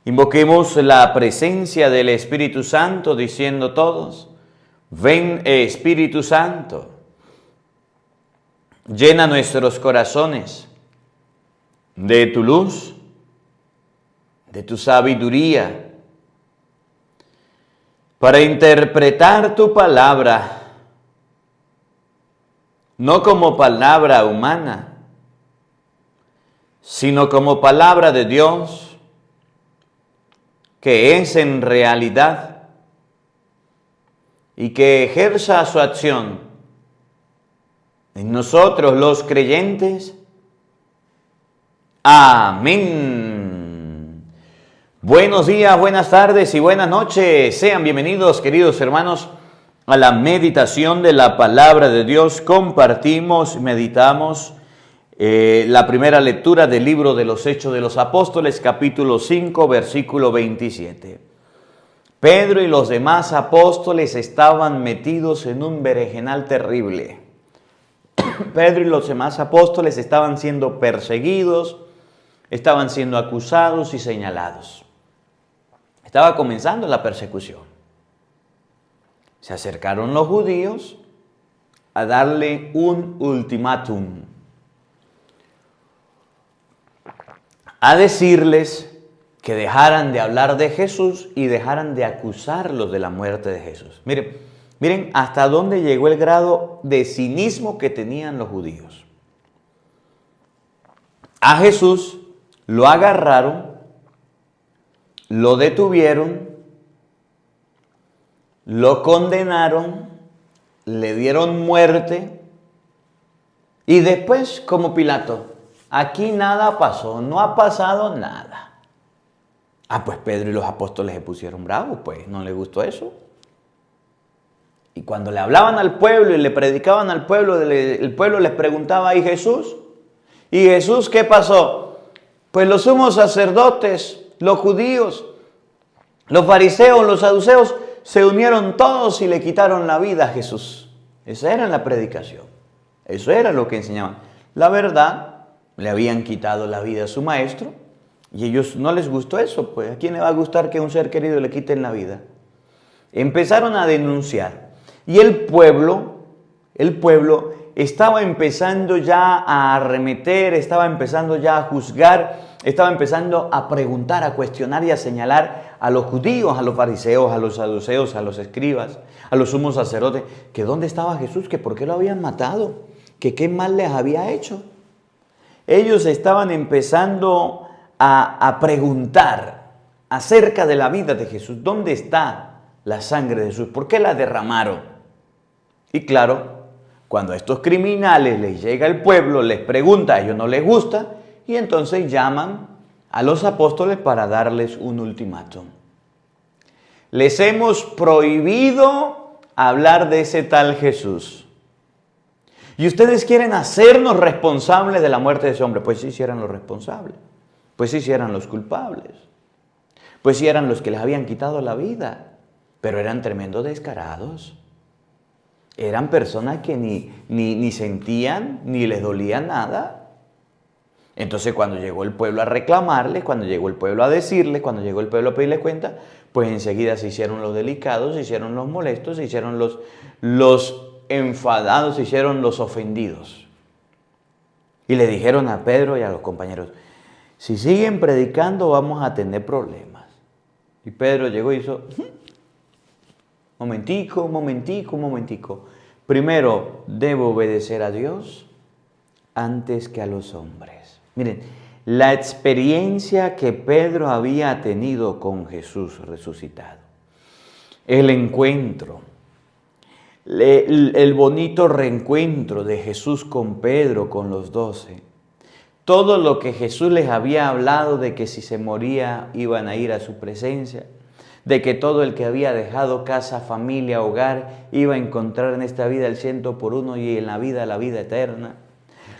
Invoquemos la presencia del Espíritu Santo diciendo todos: ven Espíritu Santo, llena nuestros corazones de tu luz, de tu sabiduría, para interpretar tu palabra, no como palabra humana, sino como palabra de Dios, que es en realidad, y que ejerza su acción en nosotros los creyentes. Amén. Buenos días, buenas tardes y buenas noches. Sean bienvenidos, queridos hermanos, a la meditación de la palabra de Dios. Compartimos, meditamos la primera lectura del libro de los Hechos de los Apóstoles, capítulo 5, versículo 27. Pedro y los demás apóstoles estaban metidos en un berenjenal terrible. Pedro y los demás apóstoles estaban siendo perseguidos, estaban siendo acusados y señalados. Estaba comenzando la persecución. Se acercaron los judíos a darle un ultimátum, a decirles que dejaran de hablar de Jesús y dejaran de acusarlos de la muerte de Jesús. Miren hasta dónde llegó el grado de cinismo que tenían los judíos. A Jesús lo agarraron, lo detuvieron, lo condenaron, le dieron muerte y después, como Pilato, aquí nada pasó, no ha pasado nada. Pues Pedro y los apóstoles se pusieron bravos, pues no les gustó eso. Y cuando le hablaban al pueblo y le predicaban al pueblo, el pueblo les preguntaba: ¿y Jesús? ¿Y Jesús qué pasó? Pues los sumos sacerdotes, los judíos, los fariseos, los saduceos, se unieron todos y le quitaron la vida a Jesús. Esa era la predicación. Eso era lo que enseñaban. La verdad, le habían quitado la vida a su maestro y a ellos no les gustó eso. Pues, ¿a quién le va a gustar que a un ser querido le quiten la vida? Empezaron a denunciar y el pueblo estaba empezando ya a arremeter, estaba empezando ya a juzgar, estaba empezando a preguntar, a cuestionar y a señalar a los judíos, a los fariseos, a los saduceos, a los escribas, a los sumos sacerdotes, que dónde estaba Jesús, que por qué lo habían matado, que qué mal les había hecho. Ellos estaban empezando a preguntar acerca de la vida de Jesús. ¿Dónde está la sangre de Jesús? ¿Por qué la derramaron? Y claro, cuando a estos criminales les llega el pueblo, les pregunta, a ellos no les gusta, y entonces llaman a los apóstoles para darles un ultimátum. Les hemos prohibido hablar de ese tal Jesús. Y ustedes quieren hacernos responsables de la muerte de ese hombre. Pues sí, sí eran los responsables. Pues sí, sí eran los culpables. Pues sí eran los que les habían quitado la vida. Pero eran tremendos descarados. Eran personas que ni sentían, ni les dolía nada. Entonces cuando llegó el pueblo a reclamarles, cuando llegó el pueblo a decirles, cuando llegó el pueblo a pedirles cuenta, pues enseguida se hicieron los delicados, se hicieron los molestos, se hicieron los enfadados, se hicieron los ofendidos. Y le dijeron a Pedro y a los compañeros: si siguen predicando vamos a tener problemas. Y Pedro llegó y hizo: momentico. Primero debo obedecer a Dios antes que a los hombres. Miren, la experiencia que Pedro había tenido con Jesús resucitado, el encuentro, el bonito reencuentro de Jesús con Pedro, con los 12, todo lo que Jesús les había hablado de que si se moría iban a ir a su presencia, de que todo el que había dejado casa, familia, hogar, iba a encontrar en esta vida el 100 por 1 y en la vida eterna.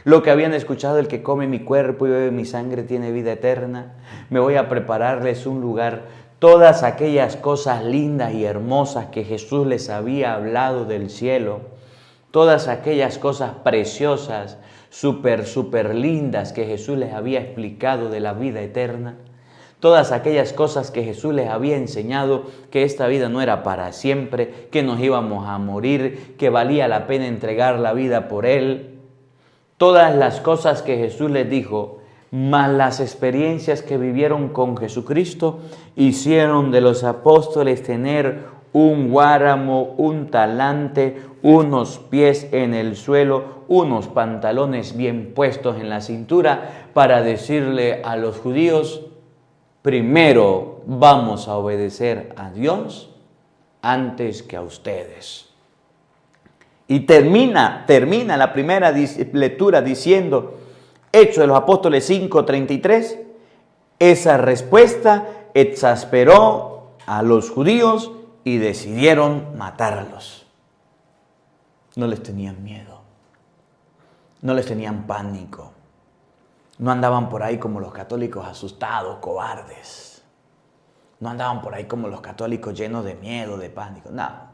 Lo que habían escuchado: el que come mi cuerpo y bebe mi sangre tiene vida eterna. Me voy a prepararles un lugar. Todas aquellas cosas lindas y hermosas que Jesús les había hablado del cielo, todas aquellas cosas preciosas, súper lindas que Jesús les había explicado de la vida eterna, Todas aquellas cosas que Jesús les había enseñado, que esta vida no era para siempre, que nos íbamos a morir, que valía la pena entregar la vida por Él. Todas las cosas que Jesús les dijo, más las experiencias que vivieron con Jesucristo, hicieron de los apóstoles tener un guáramo, un talante, unos pies en el suelo, unos pantalones bien puestos en la cintura, para decirle a los judíos: primero vamos a obedecer a Dios antes que a ustedes. Y termina la primera lectura diciendo, Hechos de los Apóstoles 5:33, esa respuesta exasperó a los judíos y decidieron matarlos. No les tenían miedo, no les tenían pánico, no andaban por ahí como los católicos asustados, cobardes. No andaban por ahí como los católicos llenos de miedo, de pánico, nada.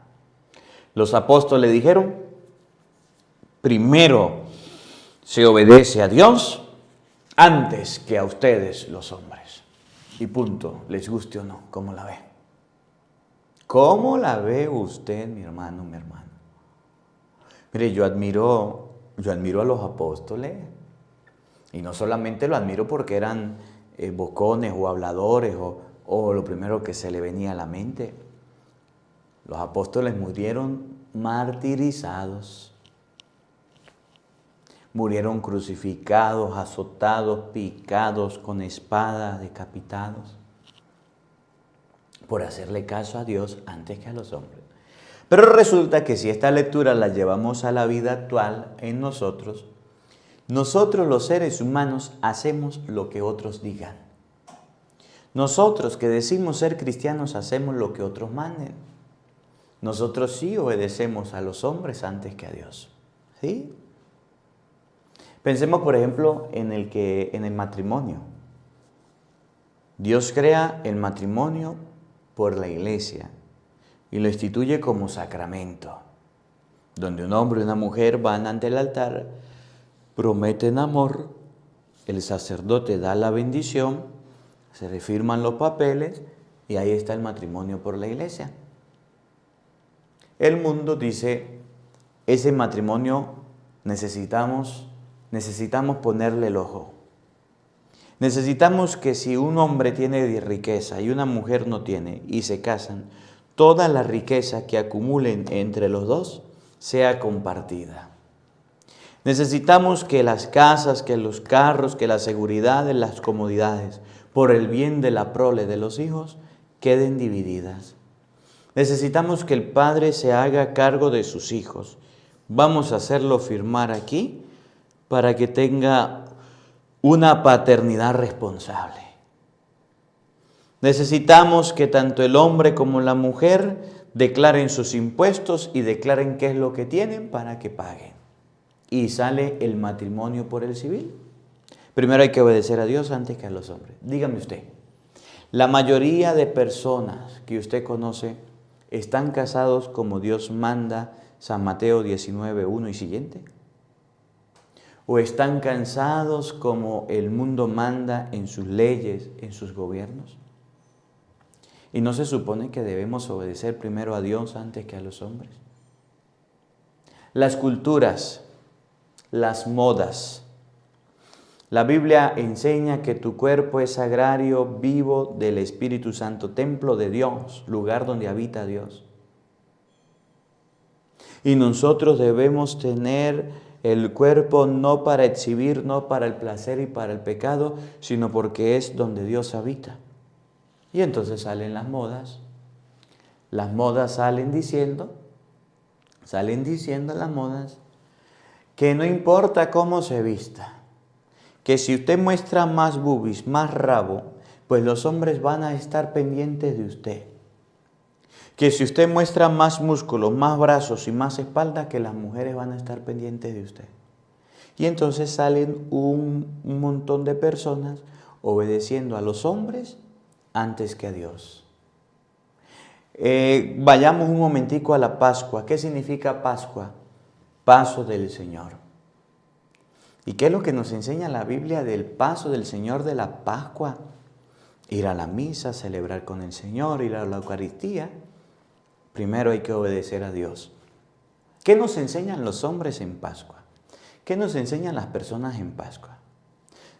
Los apóstoles dijeron, primero se obedece a Dios antes que a ustedes los hombres. Y punto, les guste o no, ¿cómo la ve? ¿Cómo la ve usted, mi hermano, mi hermana? Mire, yo admiro a los apóstoles. Y no solamente lo admiro porque eran bocones o habladores o lo primero que se le venía a la mente. Los apóstoles murieron martirizados. Murieron crucificados, azotados, picados, con espadas, decapitados, por hacerle caso a Dios antes que a los hombres. Pero resulta que si esta lectura la llevamos a la vida actual en nosotros los seres humanos hacemos lo que otros digan. Nosotros que decimos ser cristianos hacemos lo que otros manden. Nosotros sí obedecemos a los hombres antes que a Dios. ¿Sí? Pensemos, por ejemplo, en el matrimonio. Dios crea el matrimonio por la iglesia y lo instituye como sacramento, donde un hombre y una mujer van ante el altar, prometen amor, el sacerdote da la bendición, se refirman los papeles y ahí está el matrimonio por la iglesia. El mundo dice, ese matrimonio necesitamos ponerle el ojo. Necesitamos que si un hombre tiene riqueza y una mujer no tiene y se casan, toda la riqueza que acumulen entre los dos sea compartida. Necesitamos que las casas, que los carros, que la seguridad, las comodidades, por el bien de la prole de los hijos, queden divididas. Necesitamos que el padre se haga cargo de sus hijos. Vamos a hacerlo firmar aquí para que tenga una paternidad responsable. Necesitamos que tanto el hombre como la mujer declaren sus impuestos y declaren qué es lo que tienen para que paguen. Y sale el matrimonio por el civil. Primero hay que obedecer a Dios antes que a los hombres. Dígame usted, la mayoría de personas que usted conoce están casados como Dios manda, San Mateo 19:1 y siguiente. ¿O están cansados como el mundo manda en sus leyes, en sus gobiernos? ¿Y no se supone que debemos obedecer primero a Dios antes que a los hombres? Las culturas, las modas. La Biblia enseña que tu cuerpo es sagrario, vivo del Espíritu Santo, templo de Dios, lugar donde habita Dios. Y nosotros debemos tener el cuerpo no para exhibir, no para el placer y para el pecado, sino porque es donde Dios habita. Y entonces salen las modas. Las modas salen diciendo las modas, que no importa cómo se vista, que si usted muestra más boobies, más rabo, pues los hombres van a estar pendientes de usted. Que si usted muestra más músculos, más brazos y más espalda, que las mujeres van a estar pendientes de usted. Y entonces salen un montón de personas obedeciendo a los hombres antes que a Dios. Vayamos un momentico a la Pascua. ¿Qué significa Pascua? Paso del Señor. ¿Y qué es lo que nos enseña la Biblia del paso del Señor de la Pascua? ir a la misa, celebrar con el Señor, ir a la Eucaristía, primero hay que obedecer a Dios. ¿Qué nos enseñan los hombres en Pascua? ¿Qué nos enseñan las personas en Pascua?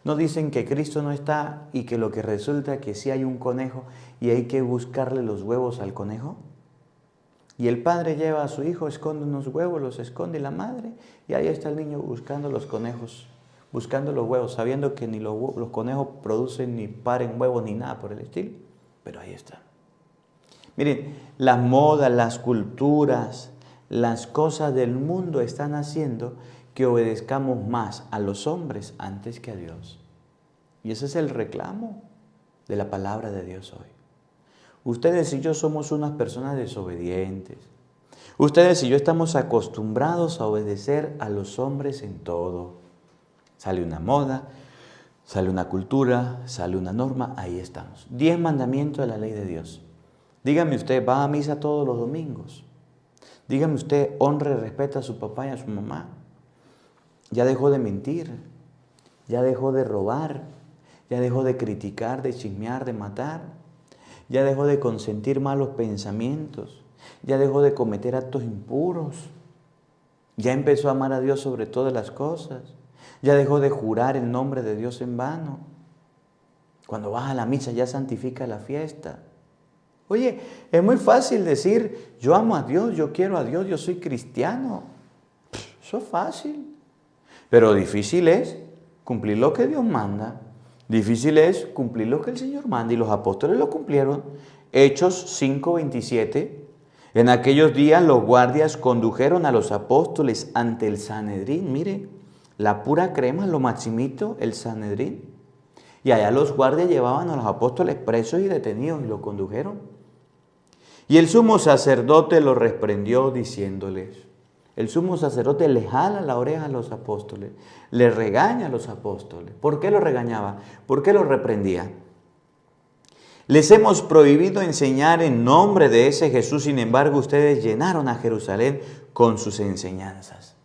¿No dicen que Cristo no está y que lo que resulta que sí hay un conejo y hay que buscarle los huevos al conejo? Y el padre lleva a su hijo, esconde unos huevos, los esconde la madre, y ahí está el niño buscando los conejos, buscando los huevos, sabiendo que ni los conejos producen ni paren huevos ni nada por el estilo, pero ahí está. Miren, las modas, las culturas, las cosas del mundo están haciendo que obedezcamos más a los hombres antes que a Dios. Y ese es el reclamo de la palabra de Dios hoy. Ustedes y yo somos unas personas desobedientes. Ustedes y yo estamos acostumbrados a obedecer a los hombres en todo. Sale una moda, sale una cultura, sale una norma, ahí estamos. 10 mandamientos de la ley de Dios. Dígame usted, ¿va a misa todos los domingos? Dígame usted, honre y respeta a su papá y a su mamá. Ya dejó de mentir, ya dejó de robar, ya dejó de criticar, de chismear, de matar. Ya dejó de consentir malos pensamientos, ya dejó de cometer actos impuros, ya empezó a amar a Dios sobre todas las cosas, ya dejó de jurar el nombre de Dios en vano. Cuando vas a la misa ya santifica la fiesta. Oye, es muy fácil decir, yo amo a Dios, yo quiero a Dios, yo soy cristiano. Eso es fácil, pero difícil es cumplir lo que Dios manda. Difícil es cumplir lo que el Señor manda, y los apóstoles lo cumplieron. Hechos 5:27. En aquellos días los guardias condujeron a los apóstoles ante el Sanedrín. Mire, la pura crema, lo maximito, el Sanedrín. Y allá los guardias llevaban a los apóstoles presos y detenidos y los condujeron. Y el sumo sacerdote los reprendió diciéndoles, el sumo sacerdote le jala la oreja a los apóstoles, le regaña a los apóstoles. ¿Por qué los regañaba? ¿Por qué los reprendía? Les hemos prohibido enseñar en nombre de ese Jesús, sin embargo ustedes llenaron a Jerusalén con sus enseñanzas.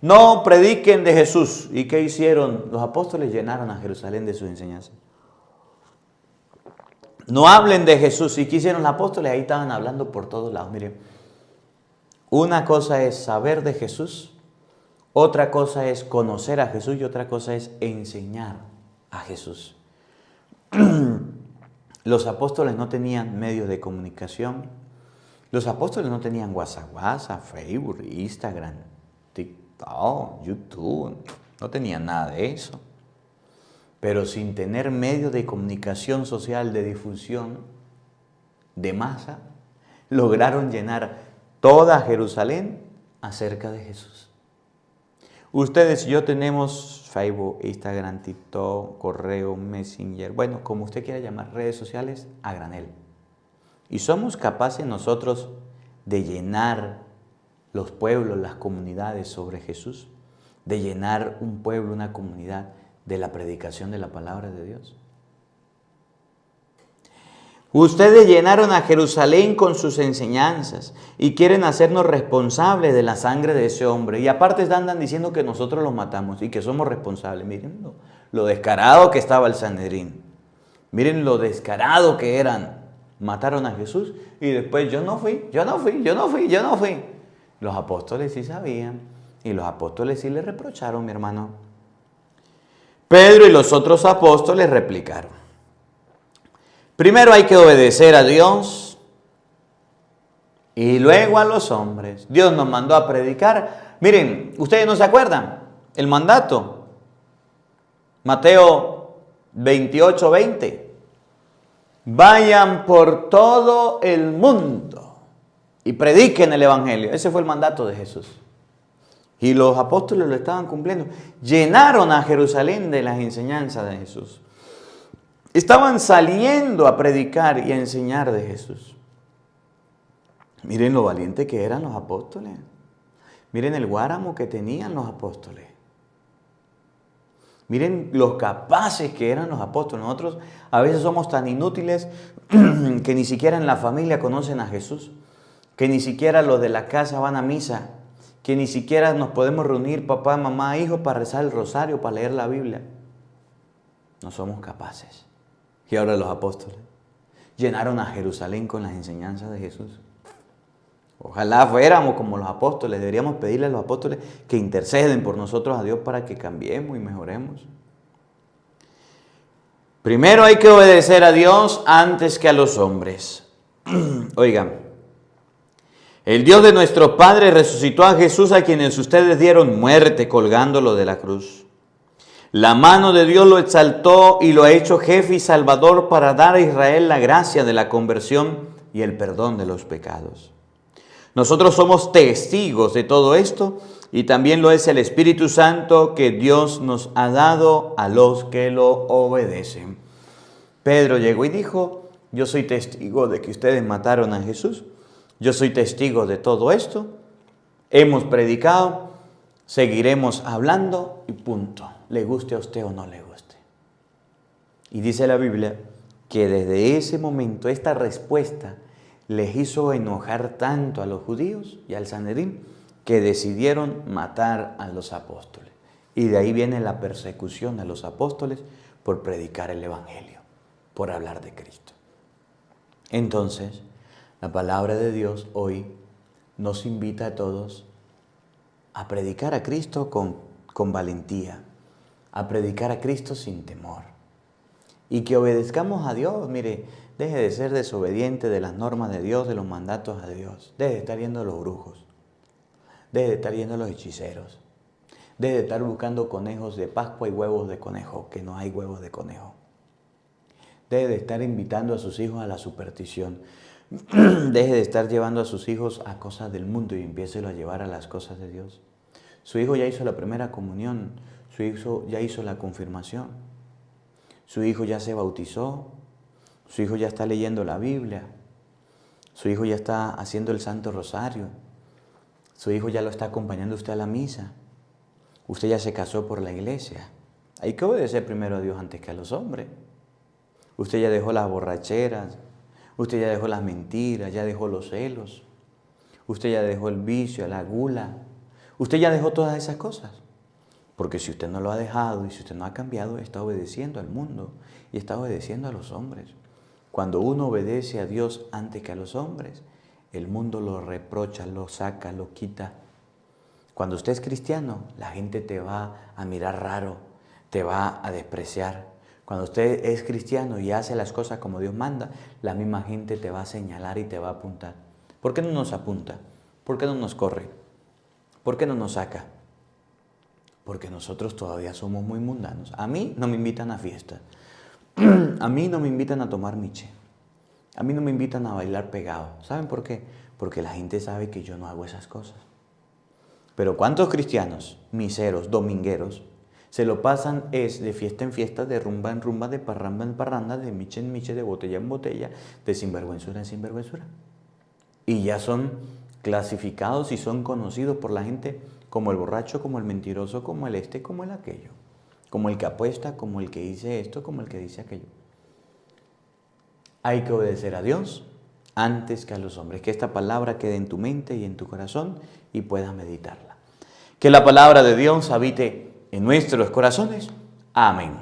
No prediquen de Jesús. ¿Y qué hicieron? Los apóstoles llenaron a Jerusalén de sus enseñanzas. No hablen de Jesús. ¿Y qué hicieron los apóstoles? Ahí estaban hablando por todos lados. Miren. Una cosa es saber de Jesús, otra cosa es conocer a Jesús y otra cosa es enseñar a Jesús. Los apóstoles no tenían medios de comunicación. Los apóstoles no tenían WhatsApp, Facebook, Instagram, TikTok, YouTube. No tenían nada de eso. Pero sin tener medios de comunicación social, de difusión, de masa, lograron llenar toda Jerusalén acerca de Jesús. Ustedes y yo tenemos Facebook, Instagram, TikTok, correo, Messenger, bueno, como usted quiera llamar, redes sociales a granel. Y somos capaces nosotros de llenar los pueblos, las comunidades sobre Jesús, de llenar un pueblo, una comunidad de la predicación de la palabra de Dios. Ustedes llenaron a Jerusalén con sus enseñanzas y quieren hacernos responsables de la sangre de ese hombre. Y aparte andan diciendo que nosotros los matamos y que somos responsables. Miren lo descarado que estaba el Sanedrín. Miren lo descarado que eran. Mataron a Jesús y después yo no fui. Los apóstoles sí sabían y los apóstoles sí le reprocharon, mi hermano. Pedro y los otros apóstoles replicaron. Primero hay que obedecer a Dios y luego a los hombres. Dios nos mandó a predicar. Miren, ustedes no se acuerdan el mandato. Mateo 28:20. Vayan por todo el mundo y prediquen el evangelio. Ese fue el mandato de Jesús. Y los apóstoles lo estaban cumpliendo. Llenaron a Jerusalén de las enseñanzas de Jesús. Estaban saliendo a predicar y a enseñar de Jesús. Miren lo valiente que eran los apóstoles. Miren el guáramo que tenían los apóstoles. Miren los capaces que eran los apóstoles. Nosotros a veces somos tan inútiles que ni siquiera en la familia conocen a Jesús, que ni siquiera los de la casa van a misa, que ni siquiera nos podemos reunir papá, mamá, hijos para rezar el rosario, para leer la Biblia. No somos capaces. Y ahora los apóstoles llenaron a Jerusalén con las enseñanzas de Jesús. Ojalá fuéramos como los apóstoles. Deberíamos pedirle a los apóstoles que interceden por nosotros a Dios para que cambiemos y mejoremos. Primero hay que obedecer a Dios antes que a los hombres. Oigan, el Dios de nuestros padres resucitó a Jesús, a quienes ustedes dieron muerte colgándolo de la cruz. La mano de Dios lo exaltó y lo ha hecho jefe y salvador para dar a Israel la gracia de la conversión y el perdón de los pecados. Nosotros somos testigos de todo esto y también lo es el Espíritu Santo que Dios nos ha dado a los que lo obedecen. Pedro llegó y dijo: yo soy testigo de que ustedes mataron a Jesús. Yo soy testigo de todo esto. Hemos predicado, seguiremos hablando y punto. Le guste a usted o no le guste. Y dice la Biblia que desde ese momento esta respuesta les hizo enojar tanto a los judíos y al Sanedrín que decidieron matar a los apóstoles. Y de ahí viene la persecución a los apóstoles por predicar el Evangelio, por hablar de Cristo. Entonces, la palabra de Dios hoy nos invita a todos a predicar a Cristo con valentía, a predicar a Cristo sin temor. Y que obedezcamos a Dios. Mire, deje de ser desobediente de las normas de Dios, de los mandatos de Dios. Deje de estar yendo a los brujos. Deje de estar yendo a los hechiceros. Deje de estar buscando conejos de Pascua y huevos de conejo, que no hay huevos de conejo. Deje de estar invitando a sus hijos a la superstición. Deje de estar llevando a sus hijos a cosas del mundo y empiécelo a llevar a las cosas de Dios. Su hijo ya hizo la primera comunión. Su hijo ya hizo la confirmación. Su hijo ya se bautizó. Su hijo ya está leyendo la Biblia. Su hijo ya está haciendo el Santo Rosario. Su hijo ya lo está acompañando usted a la misa. Usted ya se casó por la iglesia. Hay que obedecer primero a Dios antes que a los hombres. Usted ya dejó las borracheras. Usted ya dejó las mentiras. Ya dejó los celos. Usted ya dejó el vicio, la gula. Usted ya dejó todas esas cosas. Porque si usted no lo ha dejado y si usted no ha cambiado, está obedeciendo al mundo y está obedeciendo a los hombres. Cuando uno obedece a Dios antes que a los hombres, el mundo lo reprocha, lo saca, lo quita. Cuando usted es cristiano, la gente te va a mirar raro, te va a despreciar. Cuando usted es cristiano y hace las cosas como Dios manda, la misma gente te va a señalar y te va a apuntar. ¿Por qué no nos apunta? ¿Por qué no nos corre? ¿Por qué no nos saca? Porque nosotros todavía somos muy mundanos. A mí no me invitan a fiestas. A mí no me invitan a tomar miche. A mí no me invitan a bailar pegado. ¿Saben por qué? Porque la gente sabe que yo no hago esas cosas. Pero ¿cuántos cristianos, miseros, domingueros, se lo pasan de fiesta en fiesta, de rumba en rumba, de parranda en parranda, de miche en miche, de botella en botella, de sinvergüenzura en sinvergüenzura? Y ya son clasificados y son conocidos por la gente como el borracho, como el mentiroso, como el como el aquello, como el que apuesta, como el que dice esto, como el que dice aquello. Hay que obedecer a Dios antes que a los hombres. Que esta palabra quede en tu mente y en tu corazón y puedas meditarla. Que la palabra de Dios habite en nuestros corazones. Amén.